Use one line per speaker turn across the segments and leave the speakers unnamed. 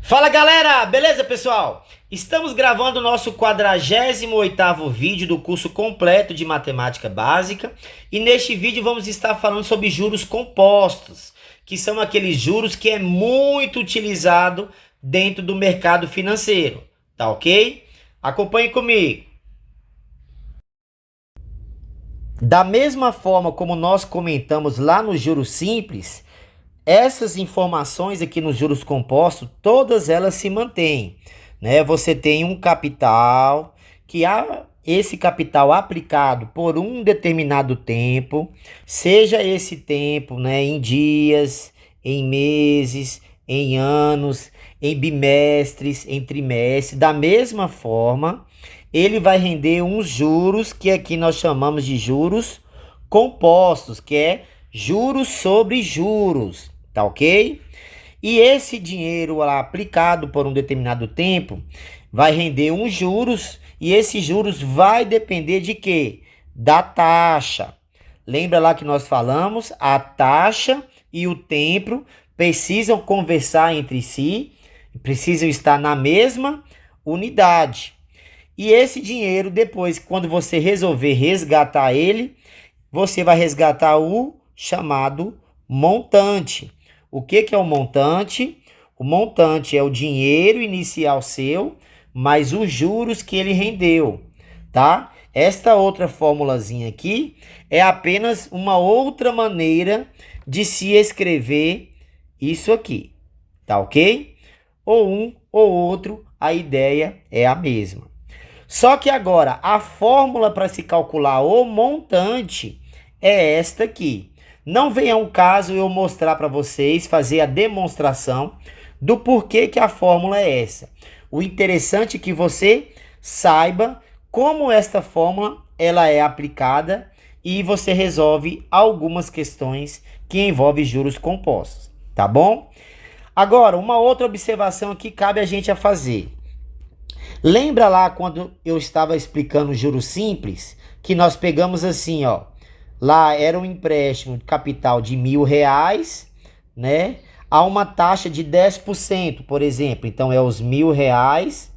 Fala galera, beleza pessoal? Estamos gravando o nosso 48º vídeo do curso completo de matemática básica e neste vídeo vamos estar falando sobre juros compostos, que são aqueles juros que é muito utilizado dentro do mercado financeiro, tá ok? Acompanhe comigo. Da mesma forma como nós comentamos lá no juros simples, essas informações aqui nos juros compostos, todas elas se mantêm, né? Você tem um capital que esse capital aplicado por um determinado tempo, seja esse tempo, né, em dias, em meses, em anos, em bimestres, em trimestres, da mesma forma, ele vai render uns juros que aqui nós chamamos de juros compostos, que é juros sobre juros. Tá ok? E esse dinheiro lá aplicado por um determinado tempo vai render uns juros e esses juros vai depender de quê? Da taxa. Lembra lá que nós falamos? A taxa e o tempo precisam conversar entre si, precisam estar na mesma unidade. E esse dinheiro, depois, quando você resolver resgatar ele, você vai resgatar o chamado montante. O que é o montante? O montante é o dinheiro inicial seu, mais os juros que ele rendeu, tá? Esta outra formulazinha aqui é apenas uma outra maneira de se escrever isso aqui, tá ok? Ou um ou outro, a ideia é a mesma. Só que agora, a fórmula para se calcular o montante é esta aqui. Não venha um caso eu mostrar para vocês, fazer a demonstração do porquê que a fórmula é essa. O interessante é que você saiba como esta fórmula ela é aplicada e você resolve algumas questões que envolvem juros compostos, tá bom? Agora, uma outra observação que cabe a gente a fazer. Lembra lá quando eu estava explicando juros simples, que nós pegamos assim, ó. Lá era um empréstimo de capital de R$1.000, né? A uma taxa de 10%, por exemplo. Então, é os R$1.000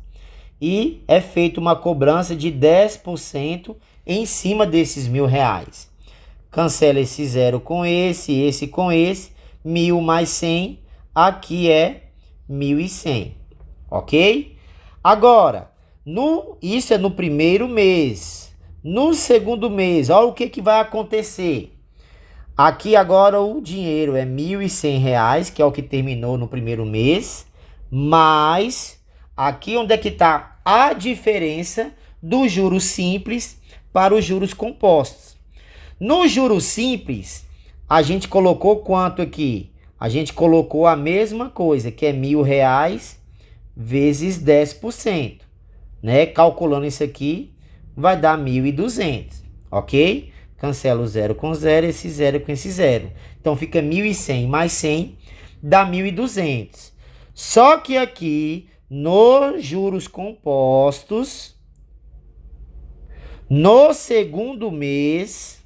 e é feita uma cobrança de 10% em cima desses R$1.000. Cancela esse zero com esse com esse. 1.000 mais 100, aqui é 1.100, ok? Agora, isso é no primeiro mês. No segundo mês, olha o que vai acontecer. Aqui agora o dinheiro é R$1.100, que é o que terminou no primeiro mês. Mas aqui onde é que está a diferença dos juros simples para os juros compostos. No juros simples, a gente colocou quanto aqui? A gente colocou a mesma coisa, que é R$1.000 vezes 10%. Né? Calculando isso aqui, vai dar 1.200, ok? Cancela o zero com zero, esse zero com esse zero. Então, fica 1.100 mais 100, dá 1.200. Só que aqui, nos juros compostos, no segundo mês,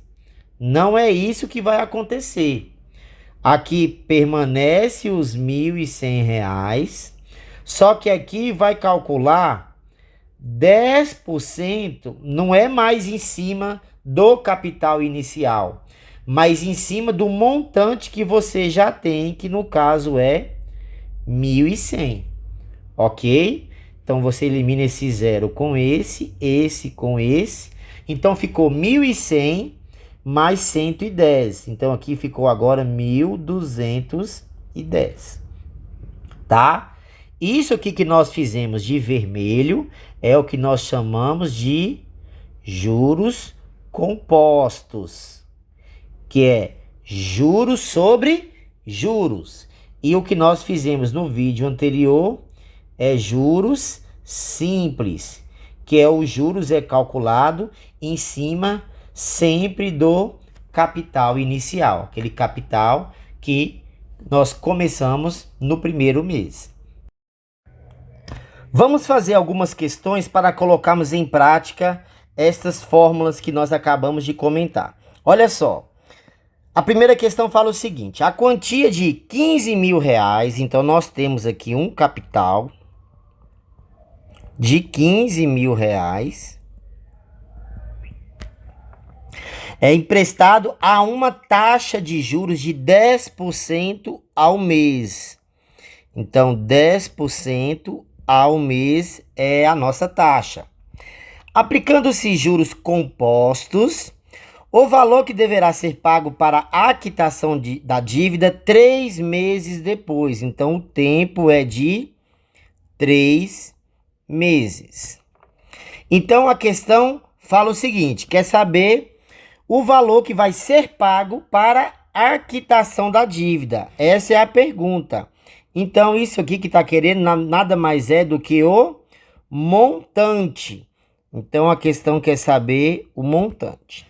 não é isso que vai acontecer. Aqui permanece os R$1.100, só que aqui vai calcular 10% não é mais em cima do capital inicial, mas em cima do montante que você já tem, que no caso é 1.100, ok? Então você elimina esse zero com esse com esse, então ficou 1.100 mais 110, então aqui ficou agora 1.210, tá? Isso aqui que nós fizemos de vermelho é o que nós chamamos de juros compostos, que é juros sobre juros. E o que nós fizemos no vídeo anterior é juros simples, que é os juros é calculado em cima sempre do capital inicial, aquele capital que nós começamos no primeiro mês. Vamos fazer algumas questões para colocarmos em prática estas fórmulas que nós acabamos de comentar. Olha só, A primeira questão fala o seguinte: a quantia de 15 mil reais, então nós temos aqui um capital de 15 mil reais, é emprestado a uma taxa de juros de 10% ao mês. Então, 10% ao mês é a nossa taxa. Aplicando-se juros compostos, o valor que deverá ser pago para a quitação da dívida 3 meses depois. Então, o tempo é de 3 meses. Então, a questão fala o seguinte: quer saber o valor que vai ser pago para a quitação da dívida? Essa é a pergunta. Então, isso aqui que está querendo nada mais é do que o montante. Então, a questão quer saber o montante.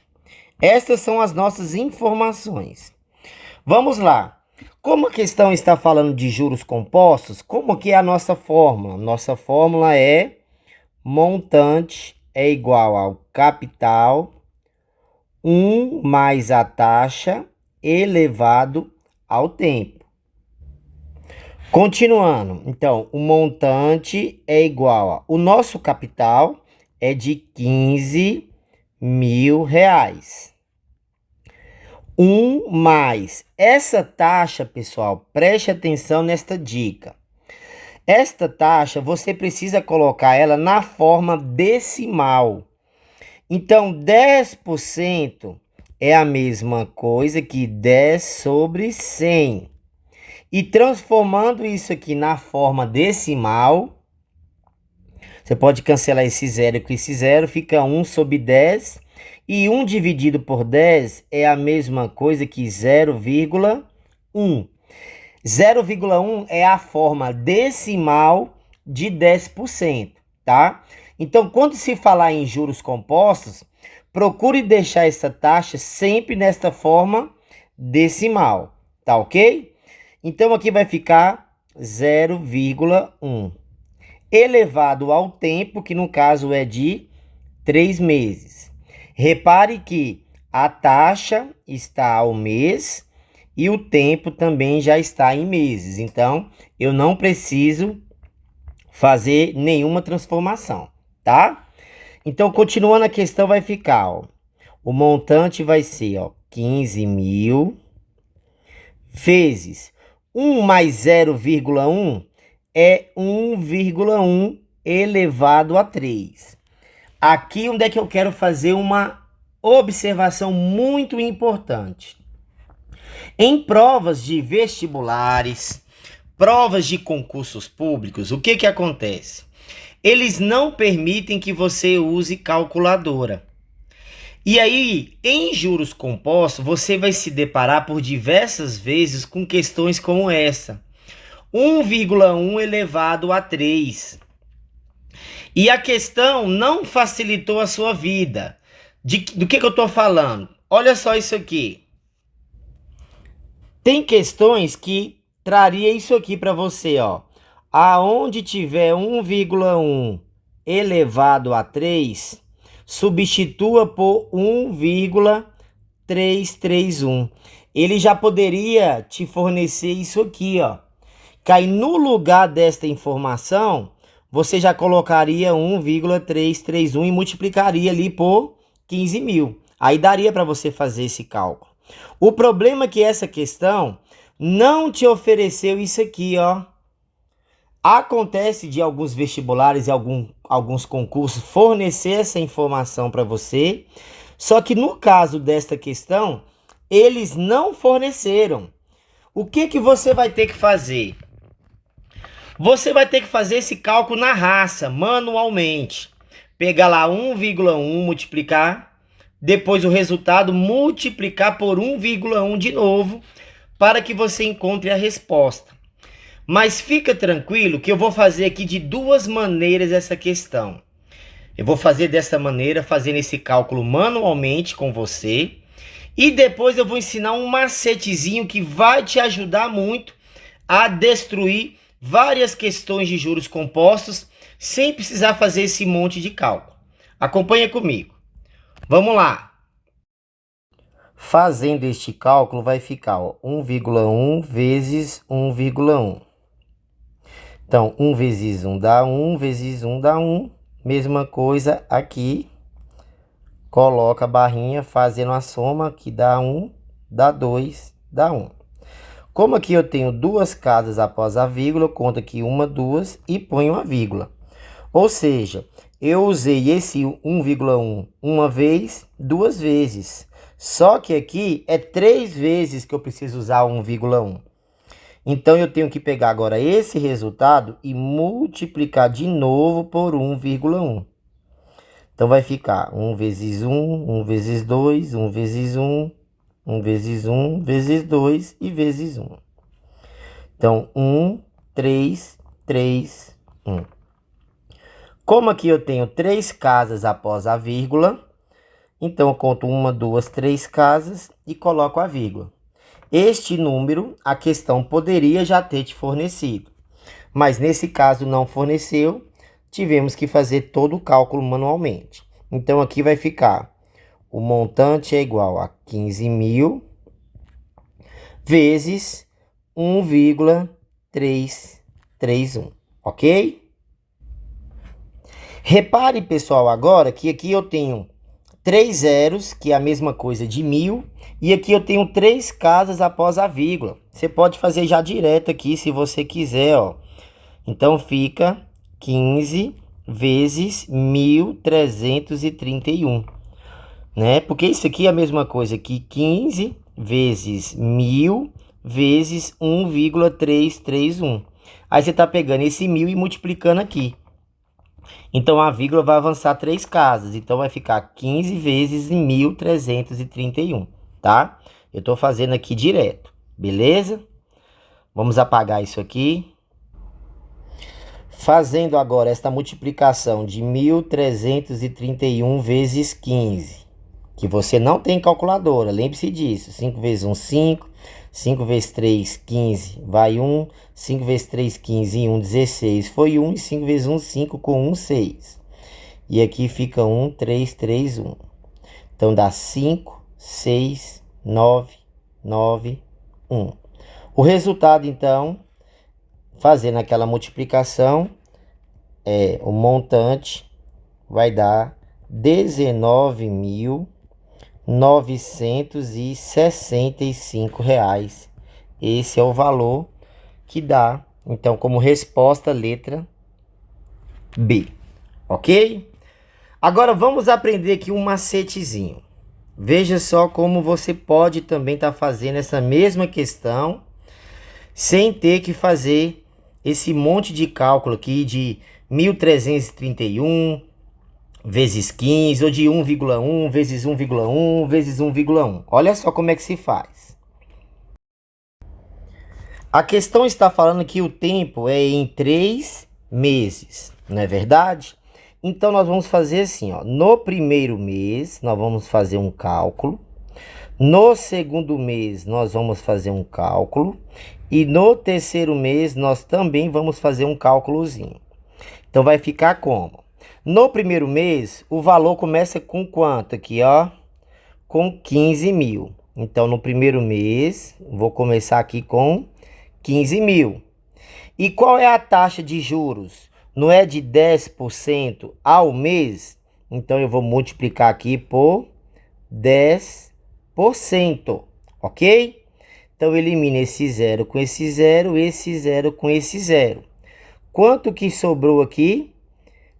Estas são as nossas informações. Vamos lá. Como a questão está falando de juros compostos, como que é a nossa fórmula? Nossa fórmula é montante é igual ao capital 1 mais a taxa elevado ao tempo. Continuando, então, o montante é igual a... O nosso capital é de 15 mil reais. 1 mais essa taxa, pessoal, preste atenção nesta dica. Esta taxa, você precisa colocar ela na forma decimal. Então, 10% é a mesma coisa que 10 sobre 100. E transformando isso aqui na forma decimal, você pode cancelar esse zero com esse zero, fica 1 sobre 10. E 1 dividido por 10 é a mesma coisa que 0,1. 0,1 é a forma decimal de 10%, tá? Então, quando se falar em juros compostos, procure deixar essa taxa sempre nesta forma decimal, tá ok? Então, aqui vai ficar 0,1 elevado ao tempo, que no caso é de 3 meses. Repare que a taxa está ao mês e o tempo também já está em meses. Então, eu não preciso fazer nenhuma transformação, tá? Então, continuando a questão, vai ficar, ó, o montante vai ser, ó, 15 mil vezes 1 mais 0,1 é 1,1 elevado a 3. Aqui onde é que eu quero fazer uma observação muito importante. Em provas de vestibulares, provas de concursos públicos, o que acontece? Eles não permitem que você use calculadora. E aí, em juros compostos, você vai se deparar por diversas vezes com questões como essa. 1,1 elevado a 3. E a questão não facilitou a sua vida. Do que eu estou falando? Olha só isso aqui. Tem questões que traria isso aqui para você, ó. Aonde tiver 1,1 elevado a 3, substitua por 1,331. Ele já poderia te fornecer isso aqui, ó. Que aí no lugar desta informação, você já colocaria 1,331 e multiplicaria ali por 15 mil. Aí daria para você fazer esse cálculo. O problema é que essa questão não te ofereceu isso aqui, ó. Acontece de alguns vestibulares e alguns concursos fornecer essa informação para você, só que no caso desta questão, eles não forneceram. O que você vai ter que fazer? Você vai ter que fazer esse cálculo na raça, manualmente. Pegar lá 1,1, multiplicar, depois o resultado multiplicar por 1,1 de novo, para que você encontre a resposta. Mas fica tranquilo que eu vou fazer aqui de duas maneiras essa questão. Eu vou fazer dessa maneira, fazendo esse cálculo manualmente com você. E depois eu vou ensinar um macetezinho que vai te ajudar muito a destruir várias questões de juros compostos sem precisar fazer esse monte de cálculo. Acompanha comigo. Vamos lá. Fazendo este cálculo, vai ficar, ó, 1,1 vezes 1,1. Então, 1 vezes 1 dá 1, vezes 1 dá 1. Mesma coisa aqui. Coloca a barrinha fazendo a soma, que dá 1, dá 2, dá 1. Como aqui eu tenho duas casas após a vírgula, eu conto aqui 1, 2 e ponho uma vírgula. Ou seja, eu usei esse 1,1 uma vez, duas vezes. Só que aqui é 3 vezes que eu preciso usar 1,1. Então, eu tenho que pegar agora esse resultado e multiplicar de novo por 1,1. Então, vai ficar 1 vezes 1, 1 vezes 2, 1 vezes 1, 1 vezes 1, vezes 2 e vezes 1. Então, 1, 3, 3, 1. Como aqui eu tenho 3 casas após a vírgula, então eu conto 1, 2, 3 casas e coloco a vírgula. Este número, a questão poderia já ter te fornecido, mas nesse caso não forneceu, tivemos que fazer todo o cálculo manualmente. Então, aqui vai ficar, o montante é igual a 15.000 vezes 1,331, ok? Repare, pessoal, agora que aqui eu tenho 3 zeros, que é a mesma coisa de 1.000, e aqui eu tenho 3 casas após a vírgula. Você pode fazer já direto aqui, se você quiser, ó. Então, fica 15 vezes 1.331, né? Porque isso aqui é a mesma coisa que 15 vezes 1.000 vezes 1,331. Aí você tá pegando esse 1.000 e multiplicando aqui. Então, a vírgula vai avançar 3 casas. Então, vai ficar 15 vezes 1.331, tá? Eu tô fazendo aqui direto, beleza? Vamos apagar isso aqui. Fazendo agora esta multiplicação de 1.331 vezes 15, que você não tem calculadora, lembre-se disso. 5 vezes 1, 5. 5 vezes 3, 15, vai 1. 5 vezes 3, 15 e 1, 16, foi 1. E 5 vezes 1, 5, com 1, 6. E aqui fica 1, 3, 3, 1. Então, dá 5, 6, 9, 9, 1. O resultado, então, fazendo aquela multiplicação, o montante vai dar R$19.965. Esse é o valor que dá, então, como resposta, letra B, ok? Agora, vamos aprender aqui um macetezinho. Veja só como você pode também estar fazendo essa mesma questão, sem ter que fazer esse monte de cálculo aqui de 1.331 vezes 15, ou de 1,1 vezes 1,1 vezes 1,1. Olha só como é que se faz. A questão está falando que o tempo é em 3 meses, não é verdade? Então, nós vamos fazer assim, ó. No primeiro mês, nós vamos fazer um cálculo. No segundo mês, nós vamos fazer um cálculo. E no terceiro mês, nós também vamos fazer um cálculozinho. Então, vai ficar como? No primeiro mês, o valor começa com quanto aqui, ó? Com 15.000. Então, no primeiro mês, vou começar aqui com 15.000. E qual é a taxa de juros? Não é de 10% ao mês? Então, eu vou multiplicar aqui por 10%, ok? Então, elimina esse zero com esse zero com esse zero. Quanto que sobrou aqui?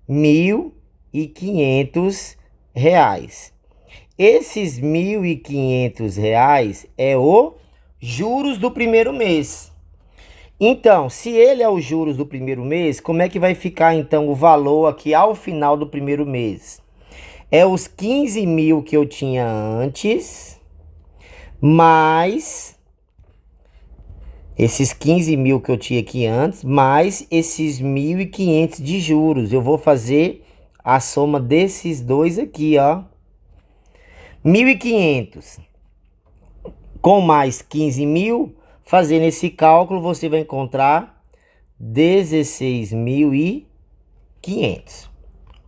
R$1.500. Esses R$1.500 é o juros do primeiro mês. Então, se ele é os juros do primeiro mês, como é que vai ficar então o valor aqui ao final do primeiro mês? É os 15.000 que eu tinha antes, mais esses 15.000 que eu tinha aqui antes, mais esses 1.500 de juros. Eu vou fazer a soma desses dois aqui, ó. 1.500 com mais 15.000, fazendo esse cálculo, você vai encontrar 16.500,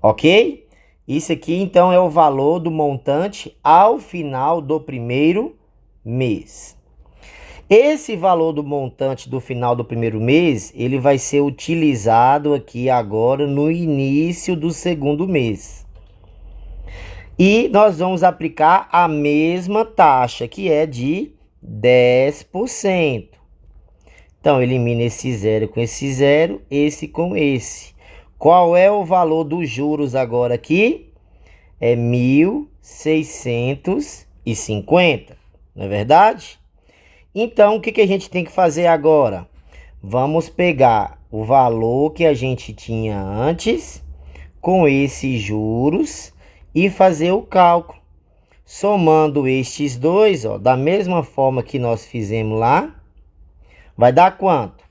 ok? Isso aqui, então, é o valor do montante ao final do primeiro mês. Esse valor do montante do final do primeiro mês, ele vai ser utilizado aqui agora no início do segundo mês. E nós vamos aplicar a mesma taxa, que é de 10%. Então, elimina esse zero com esse zero, esse com esse. Qual é o valor dos juros agora aqui? É 1.650, não é verdade? Então, o que a gente tem que fazer agora? Vamos pegar o valor que a gente tinha antes com esses juros e fazer o cálculo. Somando estes dois, ó, da mesma forma que nós fizemos lá, vai dar quanto?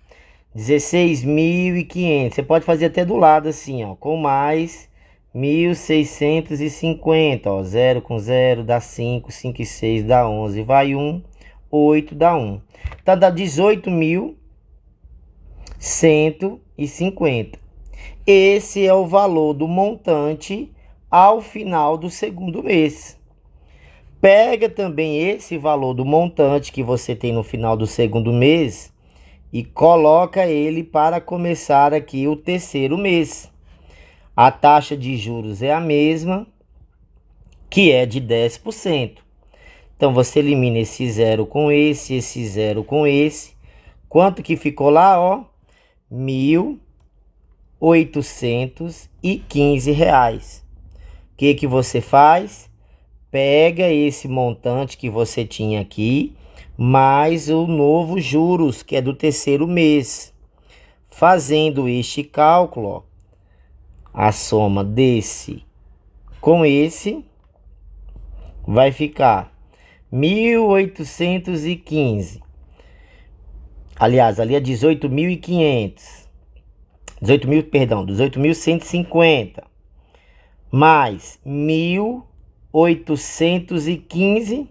16.500. Você pode fazer até do lado assim, ó, com mais 1.650, ó, 0 com 0 dá 5, 5 e 6 dá 11, vai 1, 8 dá 1. Então dá 18.150. Esse é o valor do montante ao final do segundo mês. Pega também esse valor do montante que você tem no final do segundo mês e coloca ele para começar aqui o terceiro mês. A taxa de juros é a mesma, que é de 10%. Então, você elimina esse zero com esse zero com esse. Quanto que ficou lá, ó? R$ 1.815. O que você faz? Pega esse montante que você tinha aqui, mais o novo juros, que é do terceiro mês. Fazendo este cálculo, ó, a soma desse com esse vai ficar 1.815. Aliás, ali é 18.500. 18.150. Mais 1.815.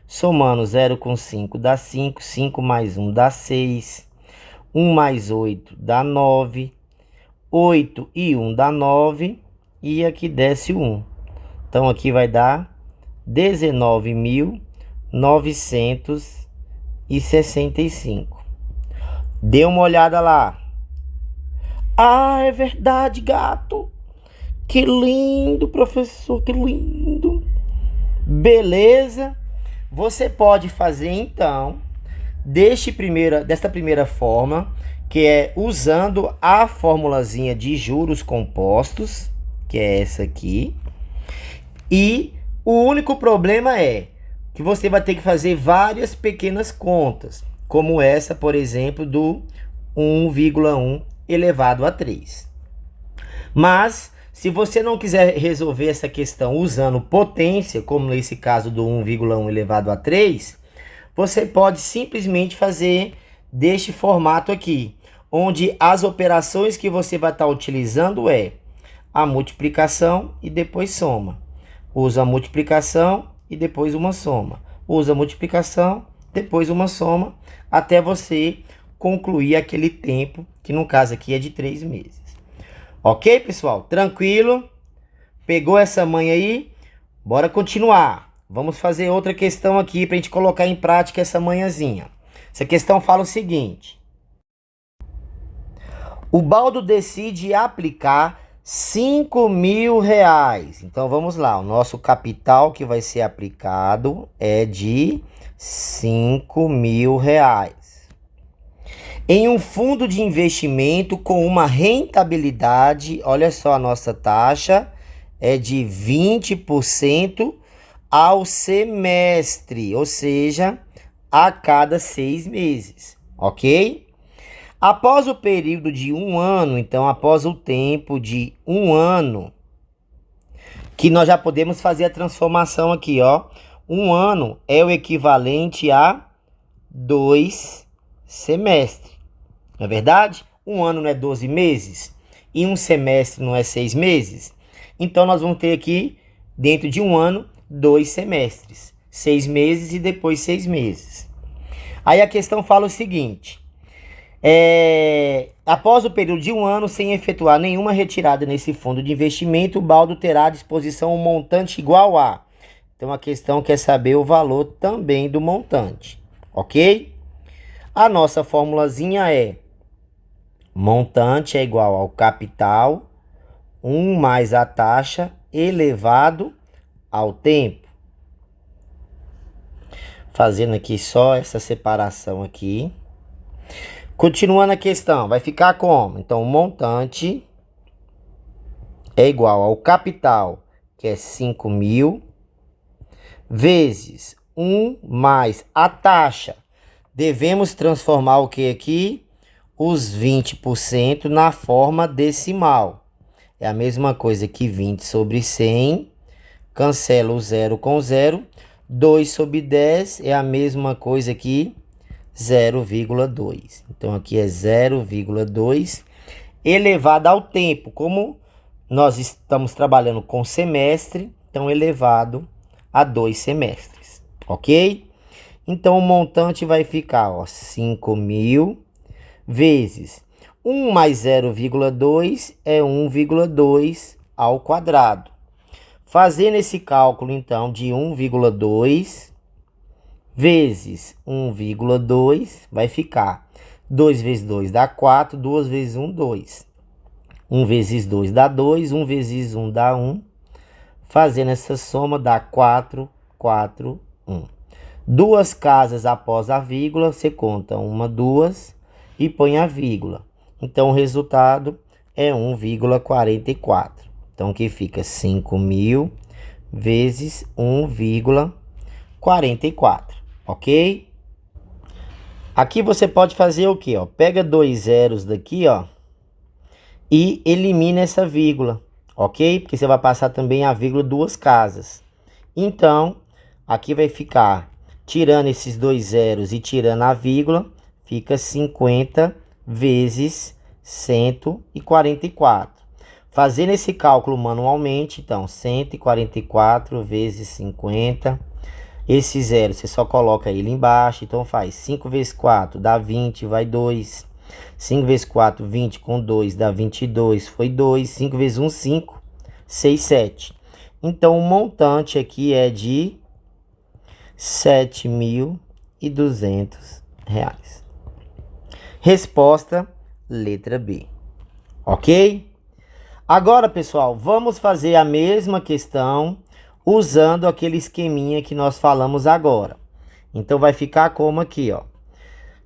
Somando 0 com 5 dá 5. 5 mais 1 dá 6. 1 mais 8 dá 9. 8 e 1 dá 9. E aqui desce o 1. Então, aqui vai dar 19.965. Dê uma olhada lá. Ah, é verdade, gato. Que lindo, professor, que lindo. Beleza? Você pode fazer, então, desta primeira forma, que é usando a formulazinha de juros compostos, que é essa aqui. E o único problema é que você vai ter que fazer várias pequenas contas, como essa, por exemplo, do 1,1 elevado a 3. Mas, se você não quiser resolver essa questão usando potência, como nesse caso do 1,1 elevado a 3, você pode simplesmente fazer deste formato aqui, onde as operações que você vai estar utilizando é a multiplicação e depois soma. Usa a multiplicação e depois uma soma. Usa a multiplicação, depois uma soma, até você concluir aquele tempo, que no caso aqui é de 3 meses. Ok, pessoal? Tranquilo? Pegou essa manha aí? Bora continuar. Vamos fazer outra questão aqui para a gente colocar em prática essa manhãzinha. Essa questão fala o seguinte. O Baldo decide aplicar R$ 5.000. Então, vamos lá. O nosso capital que vai ser aplicado é de R$ 5.000. Em um fundo de investimento com uma rentabilidade, olha só, a nossa taxa é de 20% ao semestre, ou seja, a cada 6 meses, ok? Após o período de 1 ano, então após o tempo de 1 ano, que nós já podemos fazer a transformação aqui, ó. 1 ano é o equivalente a 2 semestres. Não é verdade? 1 ano não é 12 meses? E um semestre não é 6 meses? Então, nós vamos ter aqui, dentro de 1 ano, 2 semestres. 6 meses e depois 6 meses. Aí a questão fala o seguinte. Após o período de 1 ano, sem efetuar nenhuma retirada nesse fundo de investimento, o baldo terá à disposição um montante igual a. Então a questão quer saber o valor também do montante, ok? A nossa formulazinha é: montante é igual ao capital, 1 mais a taxa elevado ao tempo. Fazendo aqui só essa separação aqui. Continuando a questão, vai ficar como? Então, o montante é igual ao capital, que é 5.000, vezes 1 mais a taxa. Devemos transformar o que aqui? Os 20% na forma decimal. É a mesma coisa que 20 sobre 100. Cancela o 0 com 0. 2 sobre 10 é a mesma coisa que 0,2. Então, aqui é 0,2 elevado ao tempo. Como nós estamos trabalhando com semestre, então elevado a 2 semestres, ok? Então, o montante vai ficar, ó, 5.000 vezes 1 mais 0,2 é 1,2 ao quadrado. Fazendo esse cálculo, então, de 1,2 vezes 1,2 vai ficar 2 vezes 2 dá 4, 2 vezes 1, 2. 1 vezes 2 dá 2, 1 vezes 1 dá 1. Fazendo essa soma dá 4, 4, 1. Duas casas após a vírgula, você conta 1, 2 e põe a vírgula. Então, o resultado é 1,44. Então, aqui fica 5.000 vezes 1,44, ok? Aqui você pode fazer o quê? Ó? Pega 2 zeros daqui, ó, e elimina essa vírgula, ok? Porque você vai passar também a vírgula duas casas. Então, aqui vai ficar, tirando esses 2 zeros e tirando a vírgula, fica 50 vezes 144. Fazendo esse cálculo manualmente, então, 144 vezes 50. Esse zero, você só coloca ele embaixo. Então, faz 5 vezes 4, dá 20, vai 2. 5 vezes 4, 20 com 2, dá 22, foi 2. 5 vezes 1, 5. 6, 7. Então, o montante aqui é de R$ 7.200. Resposta, letra B. Ok? Agora, pessoal, vamos fazer a mesma questão usando aquele esqueminha que nós falamos agora. Então, vai ficar como aqui, ó.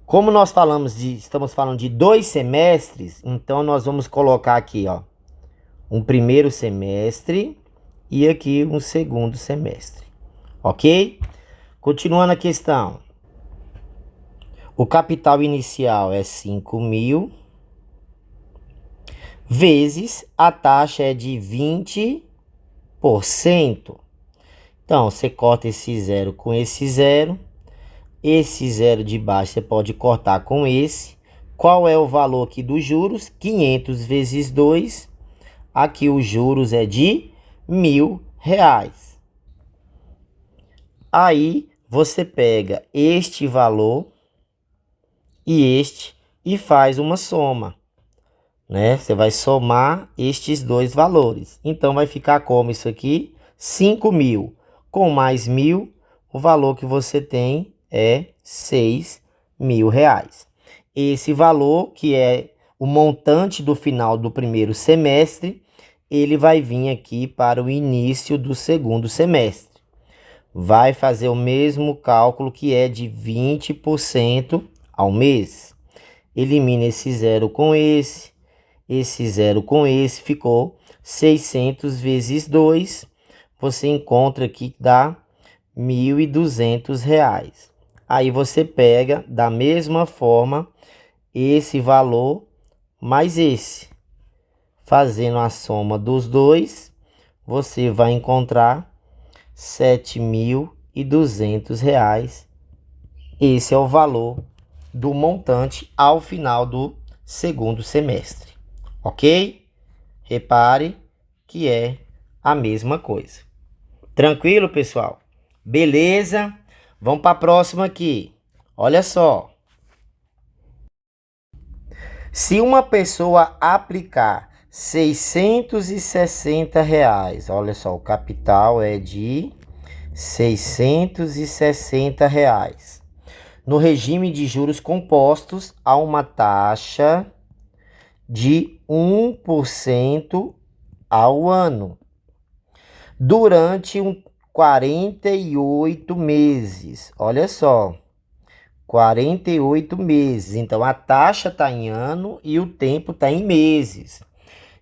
Como nós estamos falando de 2 semestres, então nós vamos colocar aqui, ó, um primeiro semestre e aqui um segundo semestre, ok? Continuando a questão. O capital inicial é 5.000 vezes a taxa é de 20%. Então, você corta esse zero com esse zero. Esse zero de baixo você pode cortar com esse. Qual é o valor aqui dos juros? 500 vezes 2. Aqui os juros é de R$ 1.000. Aí, você pega este valor e este e faz uma soma, né? Você vai somar estes dois valores. Então, vai ficar como isso aqui? 5.000 com mais 1.000, o valor que você tem é R$ 6.000. Esse valor, que é o montante do final do primeiro semestre, ele vai vir aqui para o início do segundo semestre. Vai fazer o mesmo cálculo, que é de 20% ao mês. Elimina esse zero com esse zero com esse, ficou 600 vezes 2. Você encontra aqui que dá R$ 1.200. Aí você pega da mesma forma esse valor mais esse. Fazendo a soma dos dois, você vai encontrar R$ 7.200. Esse é o valor do montante ao final do segundo semestre, ok? Repare que é a mesma coisa. Tranquilo, pessoal? Beleza? Vamos para a próxima aqui. Olha só. Se uma pessoa aplicar R$ 660, olha só, o capital é de R$ 660. No regime de juros compostos, há uma taxa de 1% ao ano, durante 48 meses. Olha só, 48 meses. Então, a taxa está em ano e o tempo está em meses.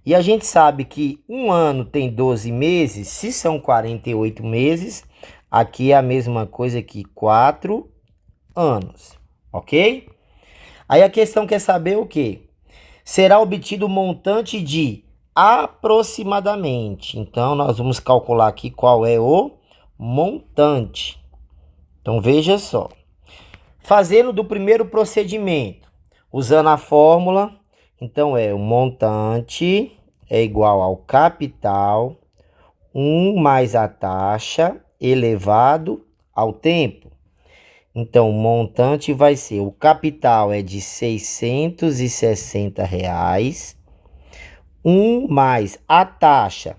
E a gente sabe que um ano tem 12 meses, se são 48 meses, aqui é a mesma coisa que 4 anos, ok? Aí a questão quer saber o quê? Será obtido o montante de aproximadamente. Então, nós vamos calcular aqui qual é o montante. Então, veja só. Fazendo do primeiro procedimento, usando a fórmula, então o montante é igual ao capital, 1 mais a taxa elevado ao tempo. Então, o montante vai ser, o capital é de R$ 660, 1 mais a taxa,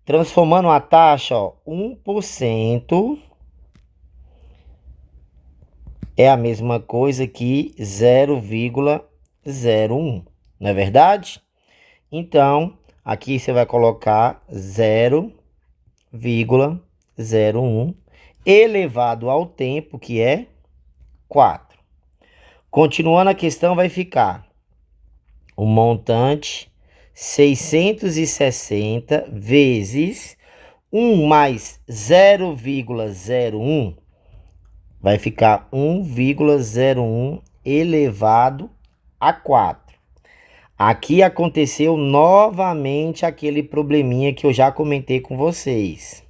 transformando a taxa, 1%, é a mesma coisa que 0,01, não é verdade? Então, aqui você vai colocar 0,01 elevado ao tempo, que é 4. Continuando a questão, vai ficar o montante 660 vezes 1 mais 0,01, vai ficar 1,01 elevado a 4. Aqui aconteceu novamente aquele probleminha que eu já comentei com vocês.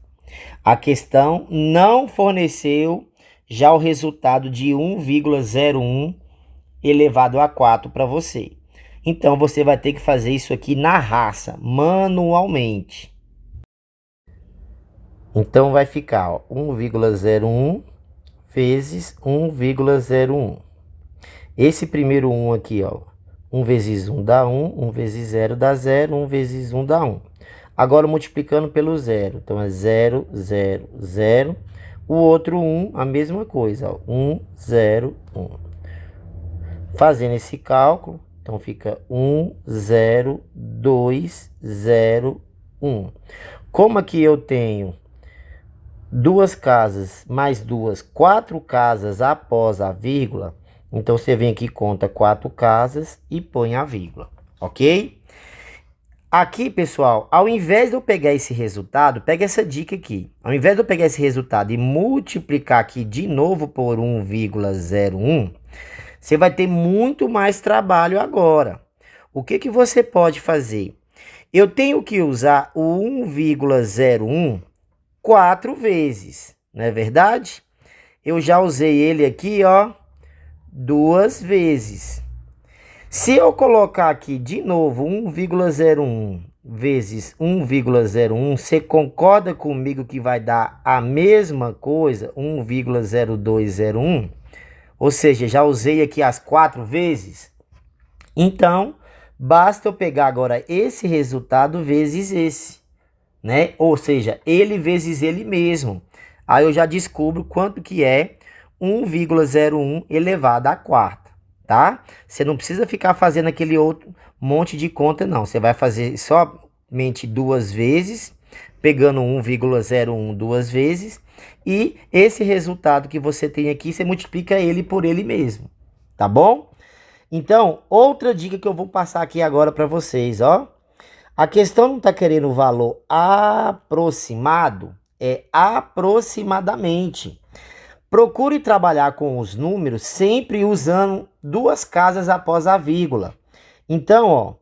A questão não forneceu já o resultado de 1,01 elevado a 4 para você. Então, você vai ter que fazer isso aqui na raça, manualmente. Então, vai ficar 1,01 vezes 1,01. Esse primeiro 1 aqui, 1 vezes 1 dá 1, 1 vezes 0 dá 0, 1 vezes 1 dá 1. Agora, multiplicando pelo 0, então é 0, 0, 0. O outro 1, a mesma coisa, 1, 0, 1. Fazendo esse cálculo, então fica 1, 0, 2, 0, 1. Como aqui eu tenho duas casas mais duas, 4 casas após a vírgula, então você vem aqui, conta 4 casas e põe a vírgula, ok? Aqui, pessoal, ao invés de eu pegar esse resultado, pega essa dica aqui. Ao invés de eu pegar esse resultado e multiplicar aqui de novo por 1,01, você vai ter muito mais trabalho agora. O que que você pode fazer? Eu tenho que usar o 1,01 4 vezes, não é verdade? Eu já usei ele aqui, 2 vezes. Se eu colocar aqui de novo 1,01 vezes 1,01, você concorda comigo que vai dar a mesma coisa, 1,0201? Ou seja, já usei aqui as 4 vezes. Então, basta eu pegar agora esse resultado vezes esse, né? Ou seja, ele vezes ele mesmo. Aí eu já descubro quanto que é 1,01 elevado à quarta, tá? Você não precisa ficar fazendo aquele outro monte de conta, não. Você vai fazer somente 2 vezes, pegando 1,01 2 vezes, e esse resultado que você tem aqui, você multiplica ele por ele mesmo, tá bom? Então, outra dica que eu vou passar aqui agora para vocês, A questão não está querendo o valor aproximado, é aproximadamente. Procure trabalhar com os números sempre usando 2 casas após a vírgula. Então,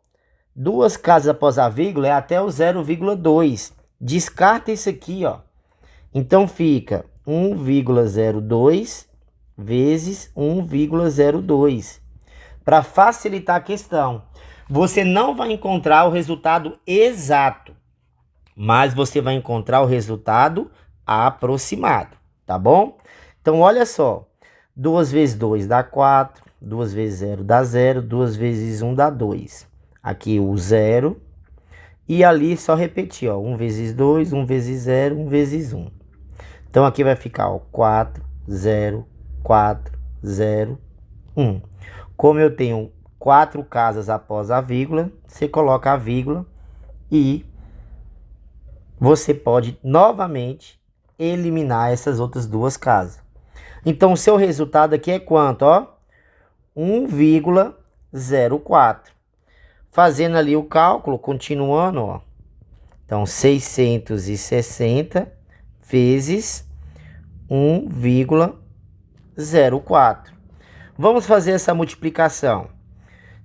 2 casas após a vírgula é até o 0,2. Descarta isso aqui, Então, fica 1,02 vezes 1,02. Para facilitar a questão, você não vai encontrar o resultado exato, mas você vai encontrar o resultado aproximado, tá bom? Então, olha só, 2 vezes 2 dá 4, 2 vezes 0 dá 0, 2 vezes 1 dá 2. Aqui o 0. E ali só repetir, ó, 1 vezes 2, 1 vezes 0, 1 vezes 1. Então aqui vai ficar, ó, 4, 0, 4, 0, 1. Como eu tenho 4 casas após a vírgula, você coloca a vírgula e você pode novamente eliminar essas outras duas casas. Então o seu resultado aqui é quanto, ó? 1,04. Fazendo ali o cálculo, continuando, ó. Então, 660 vezes 1,04. Vamos fazer essa multiplicação.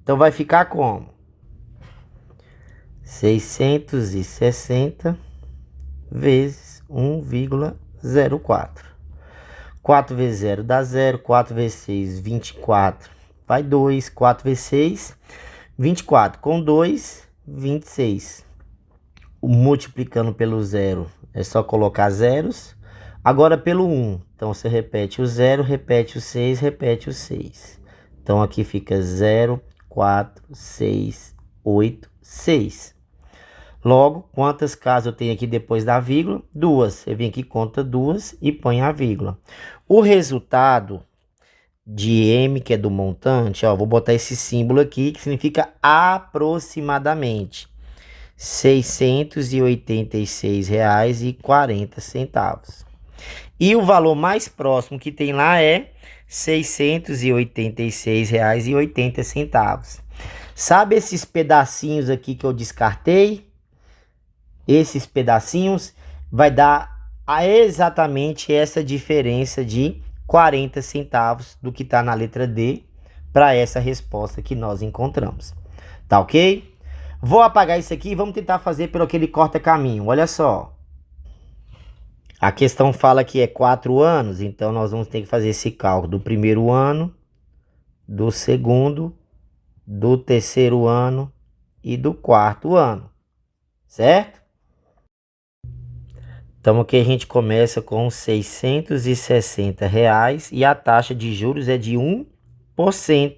Então, vai ficar como? 660 vezes 1,04. 4 vezes 0 dá 0. 4 vezes 6, 24. Vai 2. 4 vezes 6, 24. Com 2, 26. Multiplicando pelo 0 é só colocar zeros. Agora pelo 1. Então você repete o 0, repete o 6, repete o 6. Então aqui fica 0, 4, 6, 8, 6. Logo, quantas casas eu tenho aqui depois da vírgula? 2. Você vem aqui, conta 2 e põe a vírgula. O resultado de M, que é do montante, ó, vou botar esse símbolo aqui, que significa aproximadamente R$ 686,40. E o valor mais próximo que tem lá é R$ 686,80. Sabe esses pedacinhos aqui que eu descartei? Esses pedacinhos vai dar exatamente essa diferença de 40 centavos do que está na letra D para essa resposta que nós encontramos. Tá ok? Vou apagar isso aqui e vamos tentar fazer pelo aquele corta-caminho. Olha só. A questão fala que é 4 anos, então nós vamos ter que fazer esse cálculo do primeiro ano, do segundo, do terceiro ano e do quarto ano. Certo? Então aqui a gente começa com R$ 660 e a taxa de juros é de 1%.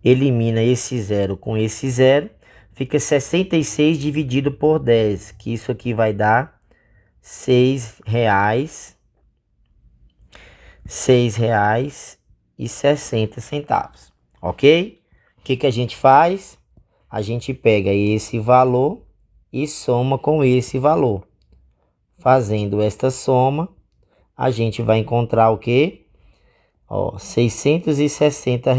Elimina esse zero com esse zero, fica 66 dividido por 10, que isso aqui vai dar R$ 6,60, ok? O que a gente faz? A gente pega esse valor e soma com esse valor. Fazendo esta soma, a gente vai encontrar o quê? Ó, R$ 660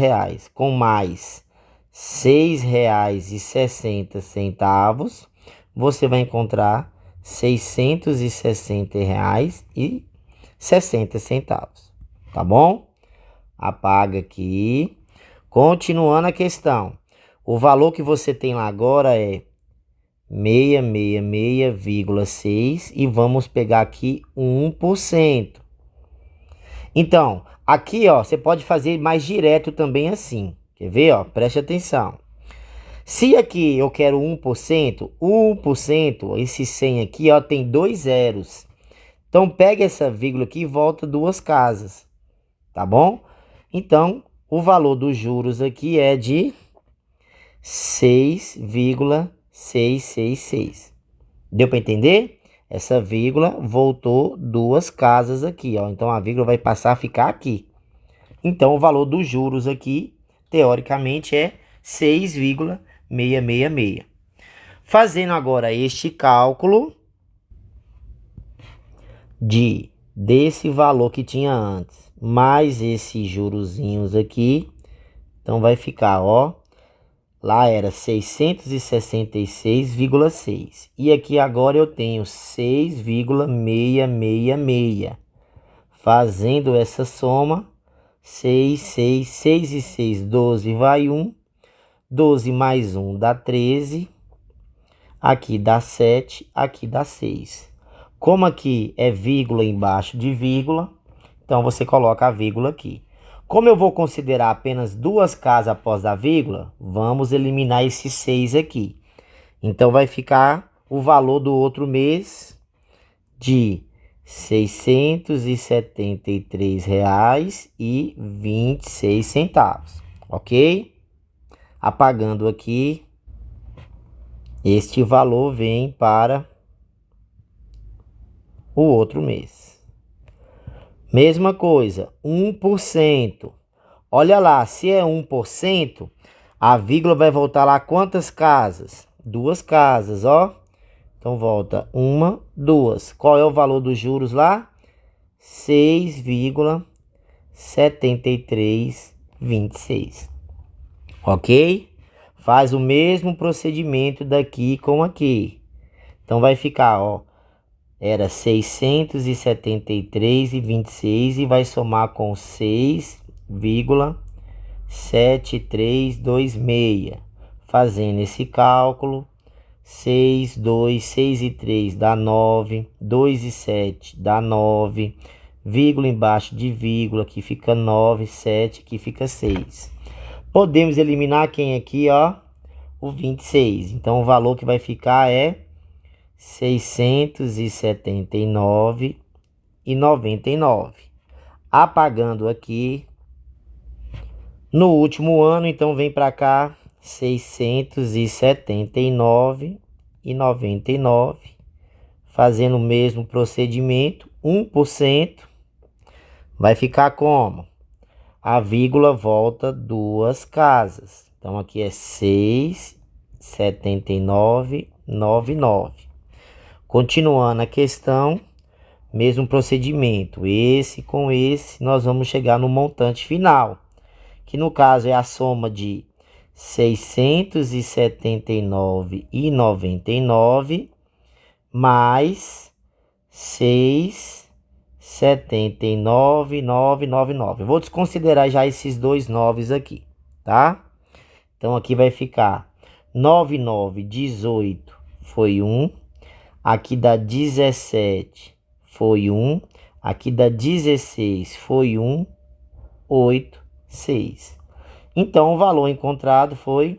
com mais R$ 6,60, você vai encontrar R$ 660,60. Tá bom? Apaga aqui. Continuando a questão. O valor que você tem lá agora é 666,6 e vamos pegar aqui 1%. Então, aqui, ó, você pode fazer mais direto também assim. Quer ver, ó? Preste atenção. Se aqui eu quero 1%, esse 100 aqui, ó, tem 2 zeros. Então, pega essa vírgula aqui e volta 2 casas. Tá bom? Então, o valor dos juros aqui é de 6,666. Deu para entender? Essa vírgula voltou 2 casas aqui, ó. Então a vírgula vai passar a ficar aqui. Então o valor dos juros aqui, teoricamente, é 6,666. Fazendo agora este cálculo desse valor que tinha antes, mais esses jurozinhos aqui, então vai ficar, ó, lá era 666,6. E aqui agora eu tenho 6,666. Fazendo essa soma, 6 e 6, 12 vai 1. 12 mais 1 dá 13. Aqui dá 7, aqui dá 6. Como aqui é vírgula embaixo de vírgula, então você coloca a vírgula aqui. Como eu vou considerar apenas 2 casas após a vírgula, vamos eliminar esse 6 aqui. Então vai ficar o valor do outro mês de R$ 673,26, ok? Apagando aqui, este valor vem para o outro mês. Mesma coisa, 1%. Olha lá, se é 1%, a vírgula vai voltar lá quantas casas? 2 casas, ó. Então volta 1, 2. Qual é o valor dos juros lá? 6,7326. Ok? Faz o mesmo procedimento daqui com aqui. Então vai ficar, ó. Era 673,26 e vai somar com 6,7326. Fazendo esse cálculo, 6, 2, 6 e 3 dá 9, 2 e 7 dá 9, vírgula embaixo de vírgula, aqui fica 9, 7, aqui fica 6. Podemos eliminar quem aqui, ó? O 26. Então o valor que vai ficar é 679,99. Apagando aqui. No último ano, então vem para cá 679,99. Fazendo o mesmo procedimento, 1%. Vai ficar como? A vírgula volta 2 casas. Então aqui é 679,99. Continuando a questão, mesmo procedimento, esse com esse, nós vamos chegar no montante final, que no caso é a soma de 679,99 mais 679,999. Vou desconsiderar já esses dois noves aqui, tá? Então aqui vai ficar 99, 18 foi 1. Aqui dá 17, foi 1. Aqui dá 16, foi 1. 8, 6. Então, o valor encontrado foi R$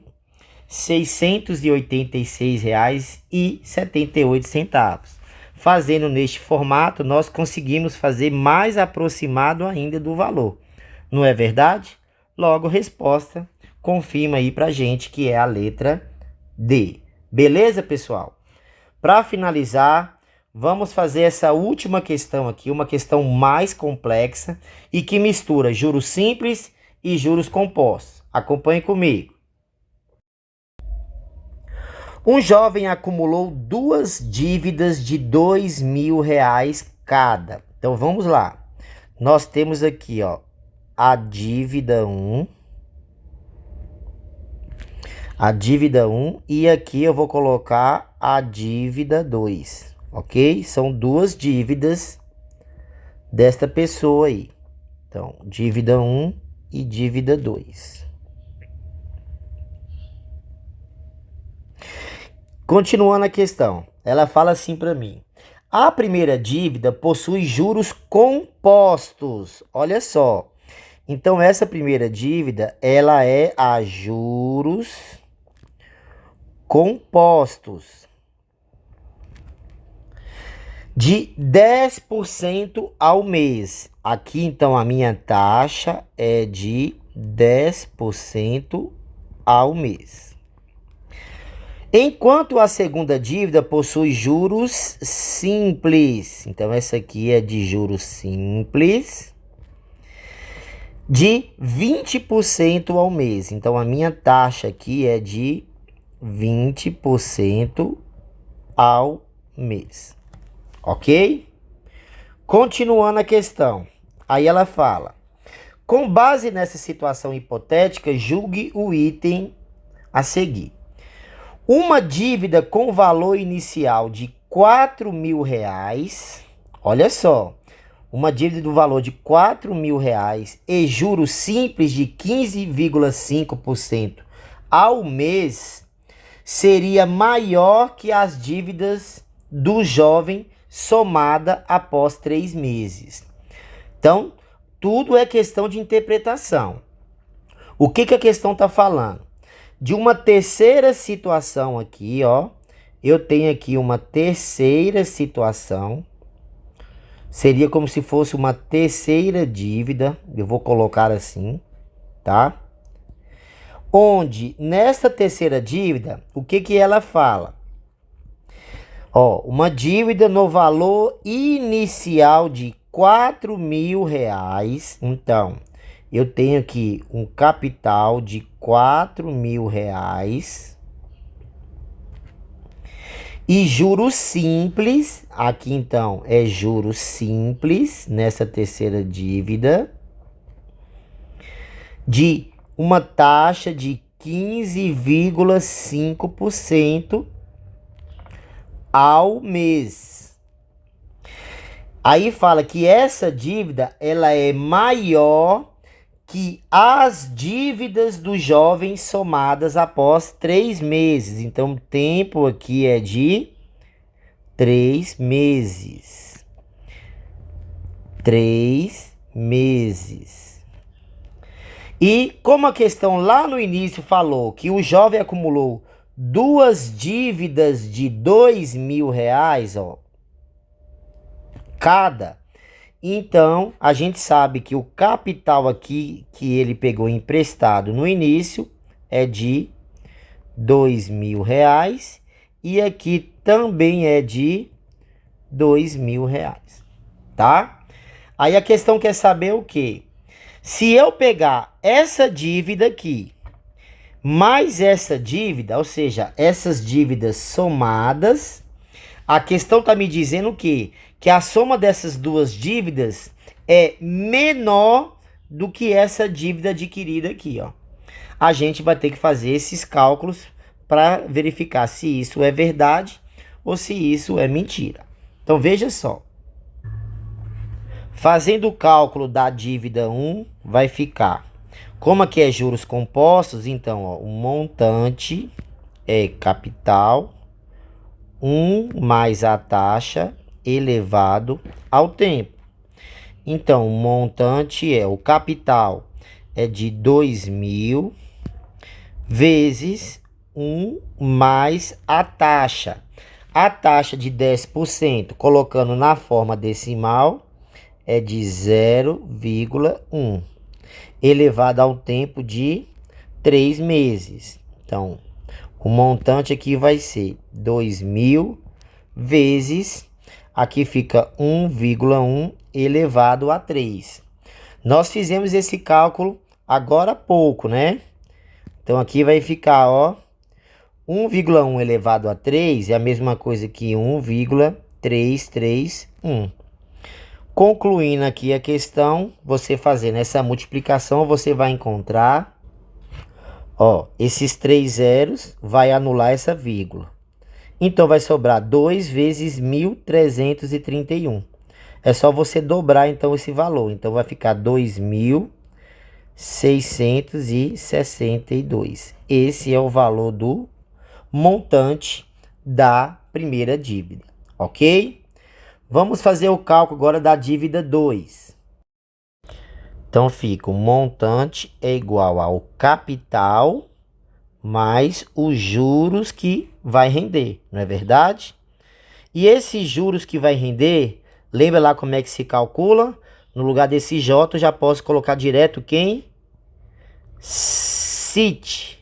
686,78. Fazendo neste formato, nós conseguimos fazer mais aproximado ainda do valor. Não é verdade? Logo, resposta confirma aí pra gente que é a letra D. Beleza, pessoal? Para finalizar, vamos fazer essa última questão aqui, uma questão mais complexa e que mistura juros simples e juros compostos. Acompanhe comigo. Um jovem acumulou 2 dívidas de R$ 2.000 cada. Então vamos lá. Nós temos aqui, ó, a dívida 1. A dívida 1 e aqui eu vou colocar a dívida 2, ok? São 2 dívidas desta pessoa aí. Então, dívida 1 e dívida 2. Continuando a questão, ela fala assim para mim. A primeira dívida possui juros compostos. Olha só. Então, essa primeira dívida, ela é a juros compostos de 10% ao mês. Aqui, então, a minha taxa é de 10% ao mês. Enquanto a segunda dívida possui juros simples. Então, essa aqui é de juros simples de 20% ao mês. Então, a minha taxa aqui é de 20% ao mês. Ok? Continuando a questão. Aí ela fala: com base nessa situação hipotética, julgue o item a seguir. Uma dívida com valor inicial de R$ 4.000. Olha só. Uma dívida do valor de R$ 4.000 e juros simples de 15,5% ao mês seria maior que as dívidas do jovem somada após 3 meses. Então, tudo é questão de interpretação. O que a questão está falando? De uma terceira situação aqui, ó. Eu tenho aqui uma terceira situação Seria como se fosse uma terceira dívida, eu vou colocar assim, tá? Onde, nessa terceira dívida, o que que ela fala? Ó, uma dívida no valor inicial de R$ 4.000. Então, eu tenho aqui um capital de R$ 4.000. E juros simples, aqui então é juros simples nessa terceira dívida, de uma taxa de 15,5% ao mês. Aí fala que essa dívida ela é maior que as dívidas do jovem somadas após 3 meses. Então, o tempo aqui é de 3 meses. 3 meses. E como a questão lá no início falou que o jovem acumulou duas dívidas de R$ 2.000, ó, cada. Então, a gente sabe que o capital aqui que ele pegou emprestado no início é de R$ 2.000 e aqui também é de R$ 2.000, tá? Aí a questão quer saber o quê? Se eu pegar essa dívida aqui, mais essa dívida, ou seja, essas dívidas somadas, a questão está me dizendo o quê? Que a soma dessas duas dívidas é menor do que essa dívida adquirida aqui, ó. A gente vai ter que fazer esses cálculos para verificar se isso é verdade ou se isso é mentira. Então veja só. Fazendo o cálculo da dívida 1, vai ficar, como aqui é juros compostos, então ó, o montante é capital 1 mais a taxa elevado ao tempo. Então, o montante é o capital é de 2.000 vezes 1 mais a taxa. A taxa de 10%, colocando na forma decimal, é de 0,1 elevado ao tempo de 3 meses. Então, o montante aqui vai ser 2.000 vezes, aqui fica 1,1 elevado a 3. Nós fizemos esse cálculo agora há pouco, né? Então aqui vai ficar, ó, 1,1 elevado a 3 é a mesma coisa que 1,331. Concluindo aqui a questão, você fazendo essa multiplicação, você vai encontrar, ó, esses 3 zeros vai anular essa vírgula. Então, vai sobrar 2 vezes 1.331. É só você dobrar, então, esse valor. Então, vai ficar 2.662. Esse é o valor do montante da primeira dívida, ok? Vamos fazer o cálculo agora da dívida 2. Então, fica o montante é igual ao capital mais os juros que vai render, não é verdade? E esses juros que vai render, lembra lá como é que se calcula? No lugar desse J, eu já posso colocar direto quem? CIT.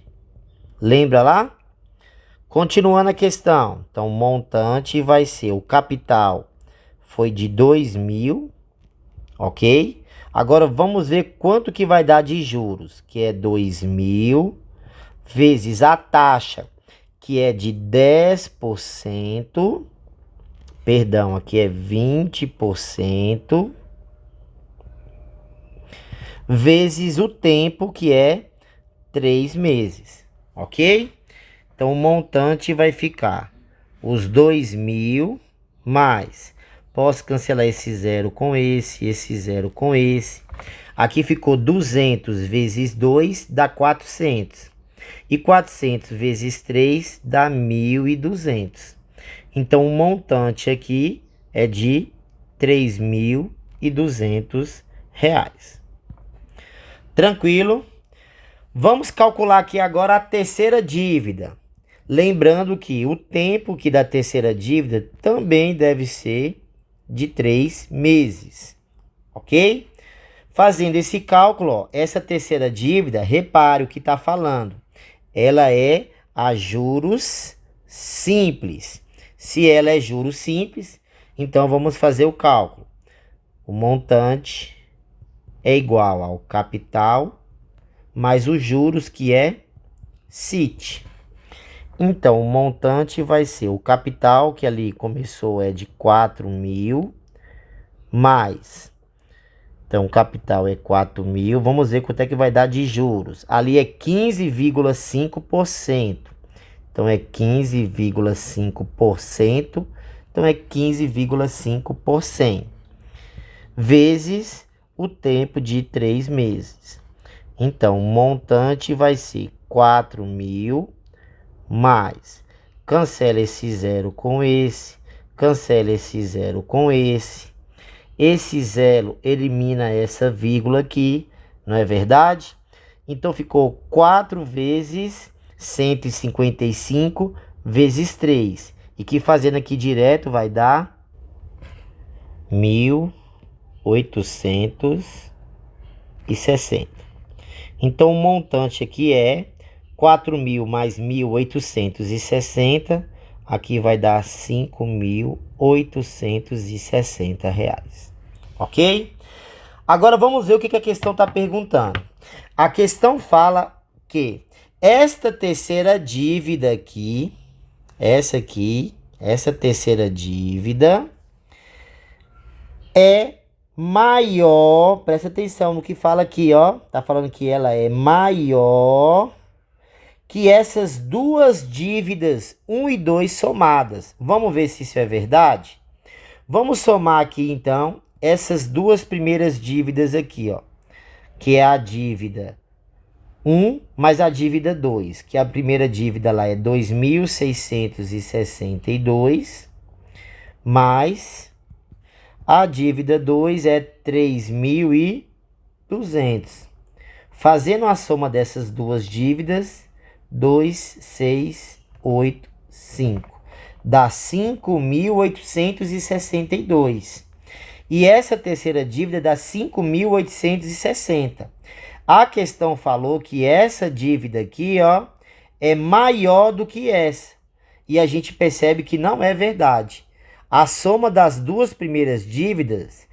Lembra lá? Continuando a questão. Então, o montante vai ser, o capital foi de 2.000, ok? Agora, vamos ver quanto que vai dar de juros, que é 2.000 vezes a taxa, que é de 10%, perdão, aqui é 20%, vezes o tempo, que é 3 meses, ok? Então, o montante vai ficar os 2.000 mais, posso cancelar esse zero com esse zero com esse. Aqui ficou 200 vezes 2 dá 400. E 400 vezes 3 dá 1.200. Então, o montante aqui é de R$ 3.200. Tranquilo? Vamos calcular aqui agora a terceira dívida. Lembrando que o tempo que da terceira dívida também deve ser de 3 meses, ok? Fazendo esse cálculo, ó, essa terceira dívida, repare o que está falando. Ela é a juros simples. Se ela é juros simples, então vamos fazer o cálculo. O montante é igual ao capital mais os juros, que é CIT. Então, o montante vai ser o capital, que ali começou é de 4.000, mais... Então, o capital é 4.000. Vamos ver quanto é que vai dar de juros. Ali é 15,5%. Então, é 15,5%. Então, é 15,5%. Vezes o tempo de 3 meses. Então, o montante vai ser 4.000 mais. Cancela esse zero com esse. Cancela esse zero com esse. Esse zero elimina essa vírgula aqui, não é verdade? Então, ficou 4 vezes 155 vezes 3. E que fazendo aqui direto vai dar 1.860. Então, o montante aqui é 4.000 mais 1.860. Aqui vai dar R$5.860. Ok? Agora vamos ver o que a questão está perguntando. A questão fala que esta terceira dívida aqui, essa terceira dívida é maior, presta atenção no que fala aqui, ó. Tá falando que ela é maior que essas duas dívidas 1 e 2 somadas. Vamos ver se isso é verdade? Vamos somar aqui, então, essas duas primeiras dívidas aqui, ó. Que é a dívida 1 mais a dívida 2. Que a primeira dívida lá é 2.662 mais a dívida 2 é 3.200. Fazendo a soma dessas duas dívidas, 2.685. Dá 5.862. E essa terceira dívida dá 5.860. A questão falou que essa dívida aqui, ó, é maior do que essa. E a gente percebe que não é verdade. A soma das duas primeiras dívidas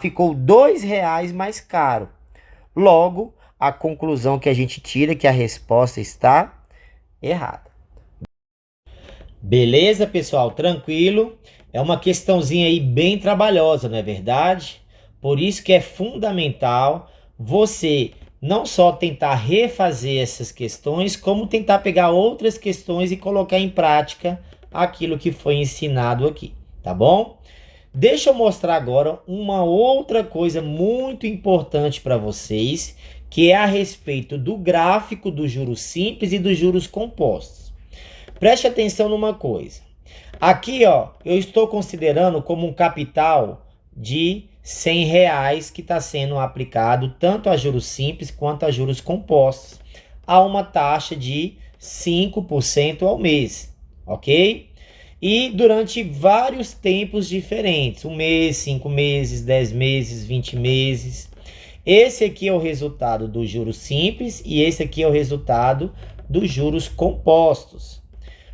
ficou R$2 mais caro. Logo, a conclusão que a gente tira é que a resposta está errada. Beleza, pessoal? Tranquilo? É uma questãozinha aí bem trabalhosa, não é verdade? Por isso que é fundamental você não só tentar refazer essas questões, como tentar pegar outras questões e colocar em prática aquilo que foi ensinado aqui, tá bom? Deixa eu mostrar agora uma outra coisa muito importante para vocês, que é a respeito do gráfico dos juros simples e dos juros compostos. Preste atenção numa coisa. Aqui, ó, eu estou considerando como um capital de R$100 que está sendo aplicado tanto a juros simples quanto a juros compostos, a uma taxa de 5% ao mês, ok? E durante vários tempos diferentes, 1 mês, 5 meses, 10 meses, 20 meses. Esse aqui é o resultado dos juros simples e esse aqui é o resultado dos juros compostos.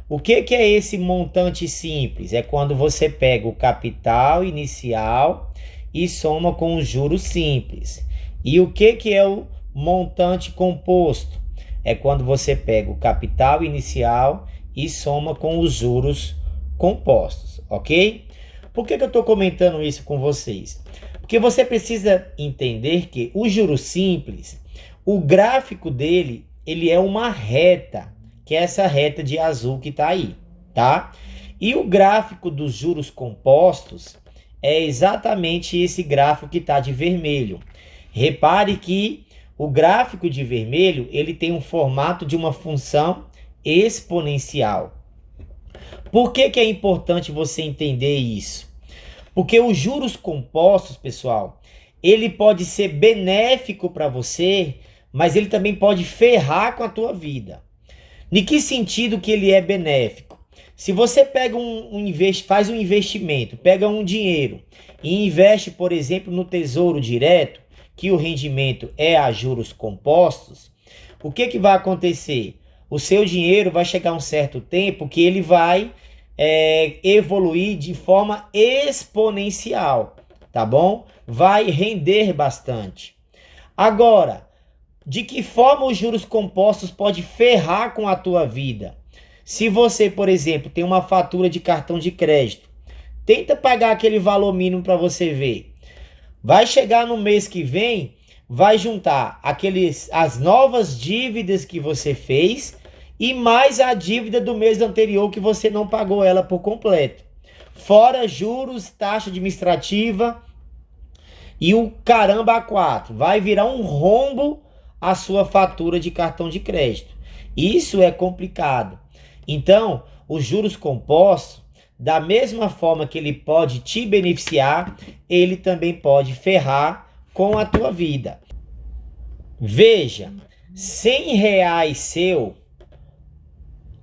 O que é esse montante simples? É quando você pega o capital inicial e soma com os juros simples. E o que é o montante composto? É quando você pega o capital inicial e soma com os juros compostos, ok? Por que eu estou comentando isso com vocês? Porque você precisa entender que o juros simples, o gráfico dele, ele é uma reta, que é essa reta de azul que está aí, tá? E o gráfico dos juros compostos é exatamente esse gráfico que está de vermelho. Repare que o gráfico de vermelho, ele tem um formato de uma função exponencial. Por que é importante você entender isso? Porque os juros compostos, pessoal, ele pode ser benéfico para você, mas ele também pode ferrar com a tua vida. Em que sentido que ele é benéfico? Se você pega faz um investimento, pega um dinheiro e investe, por exemplo, no Tesouro Direto, que o rendimento é a juros compostos, o que vai acontecer? O seu dinheiro vai chegar a um certo tempo que ele vai evoluir de forma exponencial, tá bom? Vai render bastante. Agora, de que forma os juros compostos pode ferrar com a tua vida? Se você, por exemplo, tem uma fatura de cartão de crédito, tenta pagar aquele valor mínimo para você ver. Vai chegar no mês que vem, vai juntar as novas dívidas que você fez e mais a dívida do mês anterior que você não pagou ela por completo. Fora juros, taxa administrativa e o caramba a quatro. Vai virar um rombo a sua fatura de cartão de crédito. Isso é complicado. Então, os juros compostos, da mesma forma que ele pode te beneficiar, ele também pode ferrar com a tua vida. Veja, R$ 100 seu,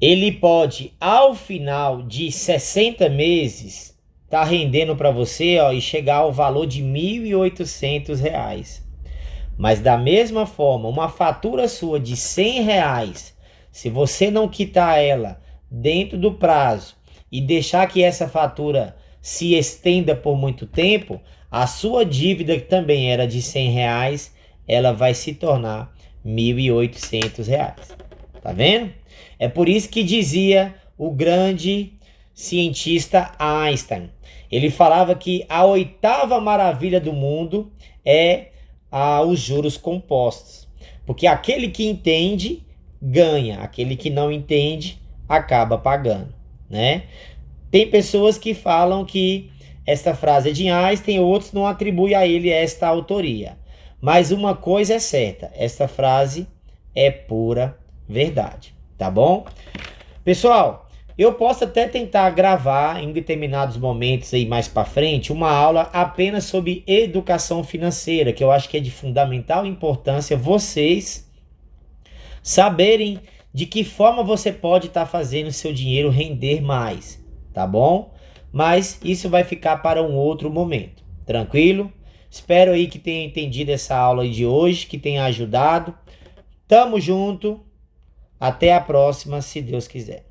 ele pode, ao final de 60 meses, tá rendendo para você, ó, e chegar ao valor de R$ 1.800. Mas da mesma forma, uma fatura sua de R$ 100, se você não quitar ela dentro do prazo e deixar que essa fatura se estenda por muito tempo, a sua dívida, que também era de R$ 100, ela vai se tornar R$ 1.800. Tá vendo? É por isso que dizia o grande cientista Einstein. Ele falava que a 8ª maravilha do mundo é os juros compostos. Porque aquele que entende, ganha. Aquele que não entende, acaba pagando, né? Tem pessoas que falam que esta frase é de Einstein, outros não atribuem a ele esta autoria. Mas uma coisa é certa, esta frase é pura verdade, tá bom? Pessoal, eu posso até tentar gravar em determinados momentos aí mais para frente uma aula apenas sobre educação financeira, que eu acho que é de fundamental importância vocês saberem de que forma você pode estar fazendo seu dinheiro render mais, tá bom? Mas isso vai ficar para um outro momento, tranquilo? Espero aí que tenha entendido essa aula de hoje, que tenha ajudado. Tamo junto, até a próxima, se Deus quiser.